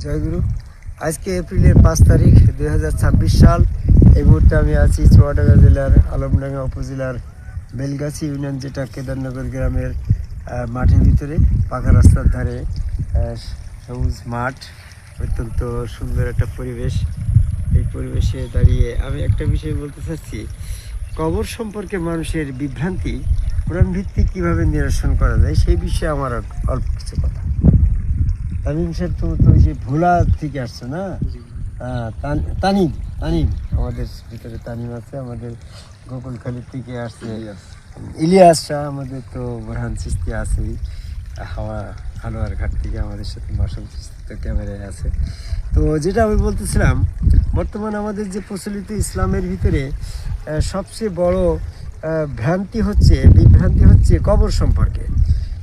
জয়গুরু। আজকে এপ্রিলের 5 তারিখ 2026 সাল। এই মুহূর্তে আমি আছি চুয়াডাঙ্গা জেলার আলমডাঙ্গা উপজেলার বেলগাছি ইউনিয়ন, যেটা কেদারনগর গ্রামের মাঠের ভিতরে, পাকা রাস্তার ধারে সবুজ মাঠ, অত্যন্ত সুন্দর একটা পরিবেশ। এই পরিবেশে দাঁড়িয়ে আমি একটা বিষয় বলতে চাচ্ছি, কবর সম্পর্কে মানুষের বিভ্রান্তি কোরআন ভিত্তিক কীভাবে নিরসন করা যায় সেই বিষয়ে আমার অল্প কিছু কথা। তামিম সাহেব, তুমি তো ওই যে ভোলা থেকে আসছো না? তানিম তানিম আমাদের ভিতরে তানিম আছে, আমাদের গোকুলখালী থেকে আসছে ইলিয়াস শাহ, আমাদের তো বোরহান চিস্তি আছেই, হালুয়ার ঘাট থেকে আমাদের সাথে মাসুম চিস্তি তো ক্যামেরায় আছে। তো যেটা আমি বলতেছিলাম, বর্তমান আমাদের যে প্রচলিত ইসলামের ভিতরে সবচেয়ে বড় বিভ্রান্তি হচ্ছে কবর সম্পর্কে।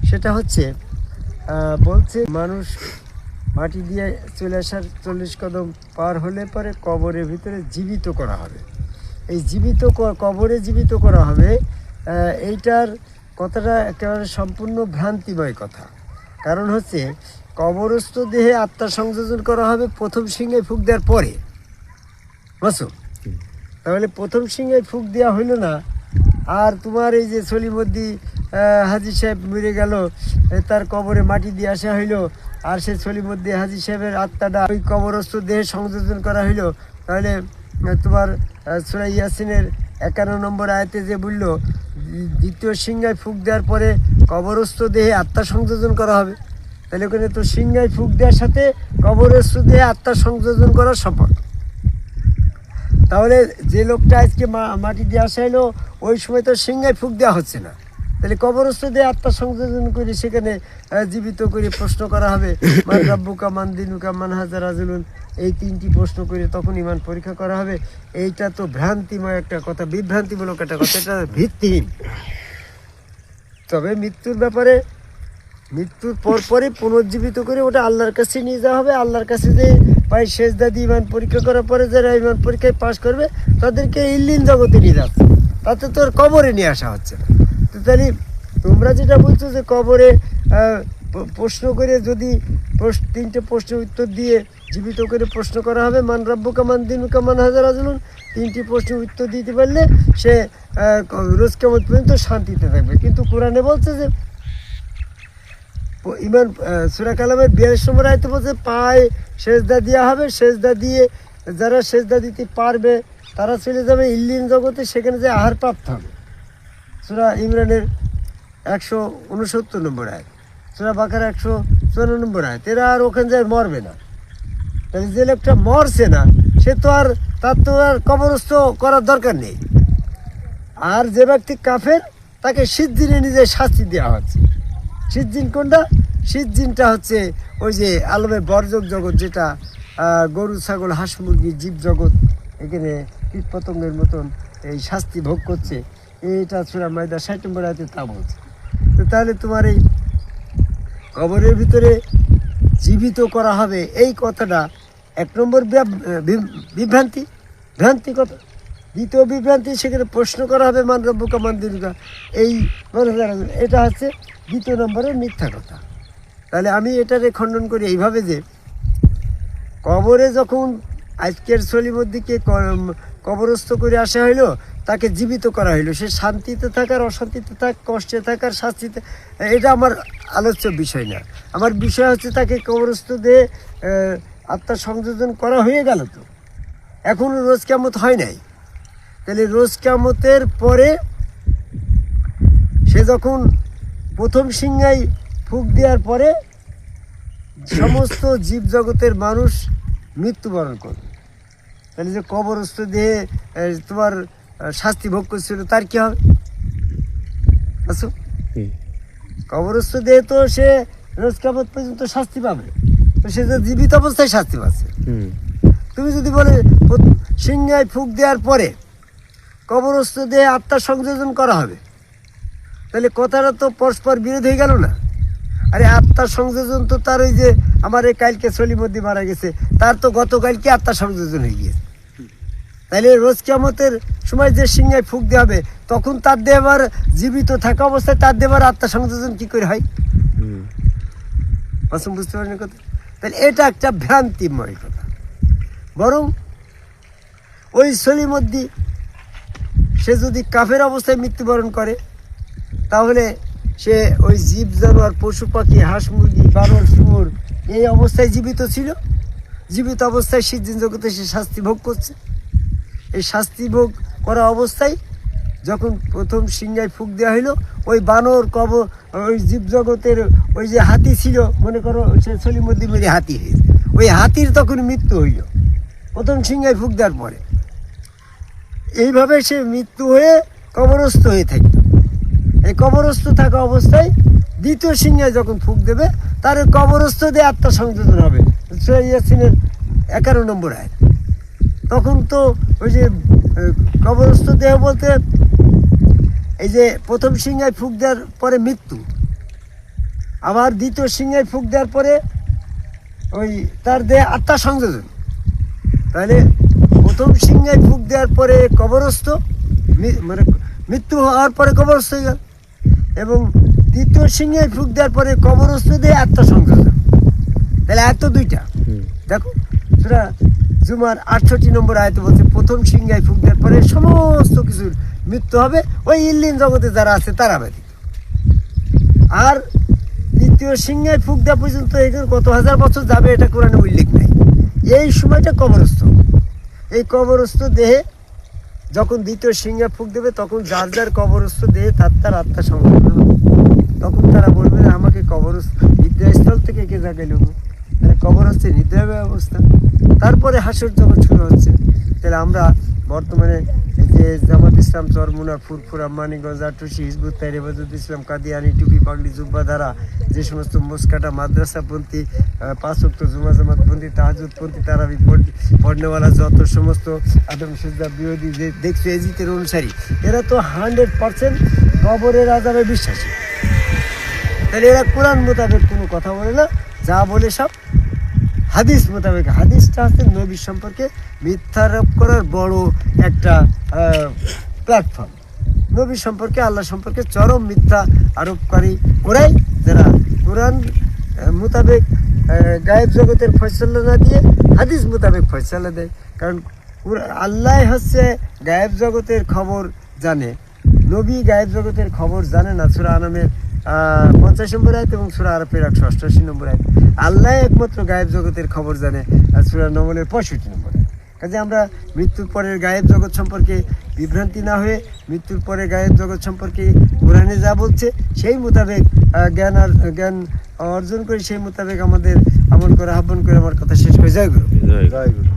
সেটা হচ্ছে বলছে মানুষ মাটি দিয়ে চলে আসার 40 কদম পার হলে পরে কবরের ভিতরে জীবিত করা হবে। এই কবরে জীবিত করা হবে, এইটার কথাটা একেবারে সম্পূর্ণ ভ্রান্তিময় কথা। কারণ হচ্ছে কবরস্থ দেহে আত্মা সংযোজন করা হবে প্রথম সিংহে ফুঁক দেওয়ার পরে। বুঝছো? তাহলে প্রথম সিংহে ফুঁক দেওয়া হইল না, আর তোমার এই যে সলিমদ্দি হাজি সাহেব মরে গেল, তার কবরে মাটি দিয়ে আসা হইলো, আর সে সলিমদ্দি হাজি সাহেবের আত্মাটা ওই কবরস্থ দেহে সংযোজন করা হইলো। তাহলে তোমার সূরা ইয়াসিনের 51 নম্বর আয়াতে যে বলল, দ্বিতীয় সিংহায় ফুঁক দেওয়ার পরে কবরস্থ দেহে আত্মা সংযোজন করা হবে। তাহলে ওখানে তো সিংহায় ফুঁক দেওয়ার সাথে কবরস্থ দেহে আত্মা সংযোজন করার সম্পর্ক। তাহলে যে লোকটা আজকে মাটি দিয়ে আসা এলো, ওই সময় তো সিংহায় ফুঁক দেওয়া হচ্ছে না। তাহলে কবরস্থ দিয়ে আত্মা সংযোজন করে সেখানে জীবিত করে প্রশ্ন করা হবে, মান রাব্বুকা মান দিনুকা মান হাজা রাজুলুন, এই 3টি প্রশ্ন করে তখন ইমান পরীক্ষা করা হবে। এইটা তো ভ্রান্তিময় একটা কথা, বিভ্রান্তিমূলক একটা কথা, এটা ভিত্তিহীন। তবে মৃত্যুর পরে পুনর্জীবিত করে ওটা আল্লাহর কাছে নিয়ে যাওয়া হবে। আল্লাহর কাছে যে পায়ে সেজদা দিয়ে ইমান পরীক্ষা করার পরে যারা ইমান পরীক্ষায় পাশ করবে তাদেরকে ইল্লিন জগতে নিয়ে যাচ্ছে, তাতে তোর কবরে নিয়ে আসা হচ্ছে না। তো তাহলে তোমরা যেটা বলছো যে কবরে প্রশ্ন করে, যদি 3টে প্রশ্নের উত্তর দিয়ে জীবিত করে প্রশ্ন করা হবে, মান রাব্বুকা মান দিনুকা মান হাজা রাজুলুন, 3টি প্রশ্নের উত্তর দিতে পারলে সে রোজ কিয়ামত পর্যন্ত শান্তিতে থাকবে। কিন্তু কোরআনে বলছে যে ইমান সূরা কালামের 42 নম্বর আয়াতে বলছে পায়ে সেজদা দেওয়া হবে, সেজদা দিয়ে যারা সেজদা দিতে পারবে তারা চলে যাবে ইল্লিন জগতে, সেখানে যে আহার প্রাপ্ত হবে। সূরা ইমরানের 169 নম্বর আয়াত, সূরা বাকারা 154 নম্বর আয়াত। এরা আর ওখানে যায় মরবে না। তাহলে যে লোকটা মরছে না, সে তো আর তার তো আর কবরস্থ করার দরকার নেই। আর যে ব্যক্তি কাফের, তাকে সিজ্জিনে নিজে শাস্তি দেওয়া হচ্ছে। সিজ্জিন কোনটা? সিজ্জিনটা হচ্ছে ওই যে আলমে বর্জক জগৎ, যেটা গরু ছাগল হাঁস মুরগি জীব জগৎ এখানে কীট পতঙ্গের মতন এই শাস্তি ভোগ করছে। এইটা সূরা মাইদা 60 নম্বর আয়াতে তা বলছে। তো তাহলে তোমার এই কবরের ভিতরে জীবিত করা হবে, এই কথাটা 1 নম্বর ভ্রান্তি কথা। দ্বিতীয় বিভ্রান্তি, সেখানে প্রশ্ন করা হবে মান রাব্বুকা মান দিনুকা, এই এটা হচ্ছে 2 নম্বরের মিথ্যা কথা। তাহলে আমি এটারে খণ্ডন করি এইভাবে যে কবরে যখন আজকের সলিমদ্দিকে কবরস্থ করে আসা হইলো, তাকে জীবিত করা হইলো, সে শান্তিতে থাকার, অশান্তিতে থাক, কষ্টে থাকার, শাস্তিতে, এটা আমার আলোচ্য বিষয় না। আমার বিষয় হচ্ছে তাকে কবরস্থ দিয়ে আত্মার সংযোজন করা হয়ে গেল, তো এখনও রোজ কিয়ামত হয় নাই। তাহলে রোজ কিয়ামতের পরে সে যখন প্রথম সিংহায় ফুঁক দেওয়ার পরে সমস্ত জীব জগতের মানুষ মৃত্যুবরণ করবে। তাহলে যে কবরস্থ দিয়ে তোমার শাস্তি ভোগ করছিল, তার কি হবে? আচ্ছা, কবরস্থ দিয়ে তো সে রোজ কিয়ামত পর্যন্ত শাস্তি পাবে, তো সে যে জীবিত অবস্থায় শাস্তি পাচ্ছে। তুমি যদি বলে সিংহায় ফুঁক দেওয়ার পরে কবরস্থ দিয়ে আত্মার সংযোজন করা হবে, তাহলে কথাটা তো পরস্পর বিরোধ হয়ে গেল না? আরে আত্মার সংযোজন তো তার ওই যে আমার এই কালকে সলিমদ্দি মারা গেছে, তার তো গতকালকে আত্মার সংযোজন হয়ে গিয়েছে। তাহলে রোজ কিয়ামতের সময় যে সিংহায় ফুঁক দেওয়া হবে, তখন তার দিয়ে আবার জীবিত থাকা অবস্থায় তার দিয়ে আবার আত্মার সংযোজন কি করে হয়? বুঝতে পারেন কথা? তাহলে এটা একটা ভ্রান্তিময় কথা। বরং ওই সলিমদ্দি সে যদি কাফের অবস্থায় মৃত্যুবরণ করে তাহলে সে ওই জীব জানোয়ার পশু পাখি হাঁস মুরগি বানর শুয়োর এই অবস্থায় জীবিত ছিল, জীবিত অবস্থায় সিদ্ধিন জগতে সে শাস্তি ভোগ করছে। এই শাস্তি ভোগ করা অবস্থায় যখন প্রথম সিংহায় ফুঁক দেওয়া হইলো, ওই বানর ওই জীবজগতের ওই যে হাতি ছিল, মনে করো সে সলিমদ্দি মেরে হাতি হয়েছে, ওই হাতির তখন মৃত্যু হইল প্রথম সিংহায় ফুঁক দেওয়ার পরে। এইভাবে সে মৃত্যু হয়ে কবরস্থ হয়ে থাকত। এই কবরস্থ থাকা অবস্থায় দ্বিতীয় সিংহায় যখন ফুঁক দেবে তার কবরস্থ দিয়ে আত্মসংযোজন হবে। সূরা ইয়াসিনের 11 নম্বর আয়াত। তখন তো ওই যে কবরস্থ দেহ বলতে এই যে প্রথম সিংহায় ফুঁক দেওয়ার পরে মৃত্যু, আবার দ্বিতীয় সিংহায় ফুঁক দেওয়ার পরে ওই তার দেহে আত্মা সংযোজন। তাহলে প্রথম সিংহায় ফুঁক দেওয়ার পরে কবরস্থ, মানে মৃত্যু হওয়ার পরে কবরস্থ হয়ে গেল, এবং দ্বিতীয় সিংহায় ফুঁক দেওয়ার পরে কবরস্থ দিয়ে আত্মা সংযোজন। তাহলে এত দুইটা দেখো, সূরা জুমার 68 নম্বর আয়াতে বলছে প্রথম সিংহায় ফুঁক দেওয়ার পরে সমস্ত কিছুর মৃত্যু হবে, ওই ইল্লিন জগতে যারা আছে তারা ব্যতীত। আর দ্বিতীয় সিংহায় ফুঁক দেওয়া পর্যন্ত এখানে কত হাজার বছর যাবে এটা কোরআনে উল্লেখ নেই। এই সময়টা কবরস্থ। এই কবরস্থ দেহে যখন দ্বিতীয় সিংহায় ফুঁক দেবে তখন যার যার কবরস্থ দেহে তার আত্মা সংযোজন হবে। তখন তারা বলবে আমাকে কবরস্থ নিদ্রাস্থল থেকে কে জাগাইল, কবর হচ্ছে নিদ্রা ব্যবস্থা। তারপরে হাসর জগৎ শুরু হচ্ছে। তাহলে আমরা বর্তমানে এই যে জামাত ইসলাম চরমুনা ফুরফুরা মানিকগঞ্জ আটুসি হিজবুত তাহির হেফাজত ইসলাম কাদিয়ানি টুপি পাগড়ি জুব্বা দ্বারা যে সমস্ত মোসকাটা মাদ্রাসাপন্থী 5 ওয়াক্ত জুমা জামাতপন্থী তাহাজ্জুদপন্থী তারাবি পড়নেওয়ালা যত সমস্ত আদম সিজদা বিরোধী যে দেখছো এজিতের অনুসারী, এরা তো 100% কবরের আযাবে বিশ্বাসী। তাহলে এরা কোরআন মোতাবেক কোনো কথা বলে না, যা বলে সব হাদিস মোতাবেক। হাদিসটা হচ্ছে নবী সম্পর্কে মিথ্যারোপ করার বড় একটা প্ল্যাটফর্ম। নবী সম্পর্কে আল্লাহ সম্পর্কে চরম মিথ্যা আরোপকারী ওরাই, যারা কোরআন মোতাবেক গায়েব জগতের ফয়সালা না দিয়ে হাদিস মোতাবেক ফয়সালা দেয়। কারণ আল্লাহ হচ্ছে গায়েব জগতের খবর জানে, নবী গায়েব জগতের খবর জানে না। সূরা আনামের 50 নম্বর আয়াত এবং সূরা আরাফের 188 নম্বর আয়াত। আল্লাহ একমাত্র গায়েব জগতের খবর জানে, আর সূরা নমলের 65 নম্বর আয়াত। কাজে আমরা মৃত্যুর পরের গায়েব জগৎ সম্পর্কে বিভ্রান্তি না হয়ে মৃত্যুর পরে গায়েব জগৎ সম্পর্কে কোরআনে যা বলছে সেই মোতাবেক জ্ঞান অর্জন করে সেই মোতাবেক আমাদের আমল করে আহ্বান করে আমার কথা শেষ করে জয় গুরু। জয় গুরু।